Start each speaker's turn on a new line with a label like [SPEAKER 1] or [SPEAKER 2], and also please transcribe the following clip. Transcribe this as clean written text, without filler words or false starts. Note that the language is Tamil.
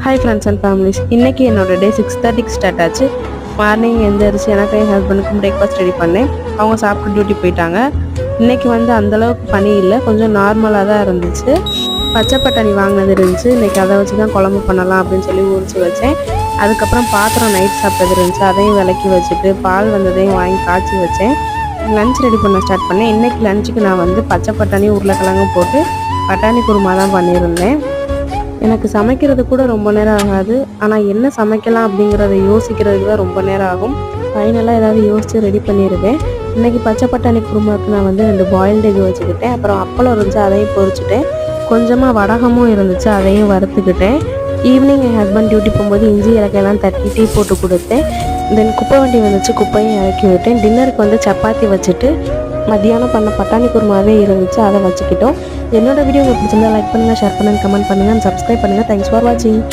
[SPEAKER 1] ஹாய் ஃப்ரெண்ட்ஸ் அண்ட் ஃபேமிலிஸ், இன்றைக்கி என்னோடய டே 6:30க்கு ஸ்டார்ட் ஆச்சு. மார்னிங் எழுந்திரிச்சு எனக்கு என் ஹஸ்பண்டுக்கும் பிரேக்ஃபாஸ்ட் ரெடி பண்ணேன். அவங்க சாப்பிட்டு டியூட்டி போயிட்டாங்க. இன்றைக்கி அந்தளவுக்கு பனி இல்லை, கொஞ்சம் நார்மலாக தான் இருந்துச்சு. பச்சை பட்டாணி வாங்கினது இருந்துச்சு. இன்றைக்கி அதை வச்சு தான் குழம்பு பண்ணலாம் அப்படின்னு சொல்லி உரிச்சு வச்சேன். அதுக்கப்புறம் பாத்திரம் நைட் சாப்பிட்டது இருந்துச்சு, அதையும் விளக்கி வச்சுட்டு பால் வந்ததையும் வாங்கி காய்ச்சி வச்சேன். லன்ச் ரெடி பண்ண ஸ்டார்ட் பண்ணேன். இன்றைக்கி லஞ்சுக்கு நான் பச்சை பட்டாணி உருளைக்கிழங்கும் போட்டு பட்டாணி குருமா தான் பண்ணியிருந்தேன். எனக்கு சமைக்கிறது கூட ரொம்ப நேரம் ஆகாது, ஆனால் என்ன சமைக்கலாம் அப்படிங்கிறத யோசிக்கிறதுக்கு தான் ரொம்ப நேரம் ஆகும். ஃபைனலாக ஏதாவது யோசித்து ரெடி பண்ணிடுவேன். இன்றைக்கி பச்சை பட்டாணி குருமாவுக்கு நான் 2 பாயில்டு எக் வச்சுக்கிட்டேன். அப்புறம் அப்பளம் இருந்துச்சு, அதையும் பொரிச்சிட்டேன். கொஞ்சமாக வடகமும் இருந்துச்சு, அதையும் வறுத்துக்கிட்டேன். ஈவினிங் என் ஹஸ்பண்ட் டியூட்டி போகும்போது இஞ்சி இலக்கையெல்லாம் தட்டி டீ போட்டு கொடுத்தேன். தென் குப்பை வண்டி வந்துச்சு, குப்பையும் இறக்கி விட்டேன். டின்னருக்கு சப்பாத்தி வச்சுட்டு மத்தியானம் பண்ண பட்டாணி குருமாவே இருந்துச்சு, அதை வச்சுக்கிட்டோம். என்னோட வீடியோ உங்களுக்கு பிடிச்சிருந்தா லைக் பண்ணுங்கள், ஷேர் பண்ணுங்கள், கமெண்ட் பண்ணுங்கள், சப்ஸ்கிரைப் பண்ணுங்கள். தேங்க்ஸ் ஃபார் வாட்சிங்.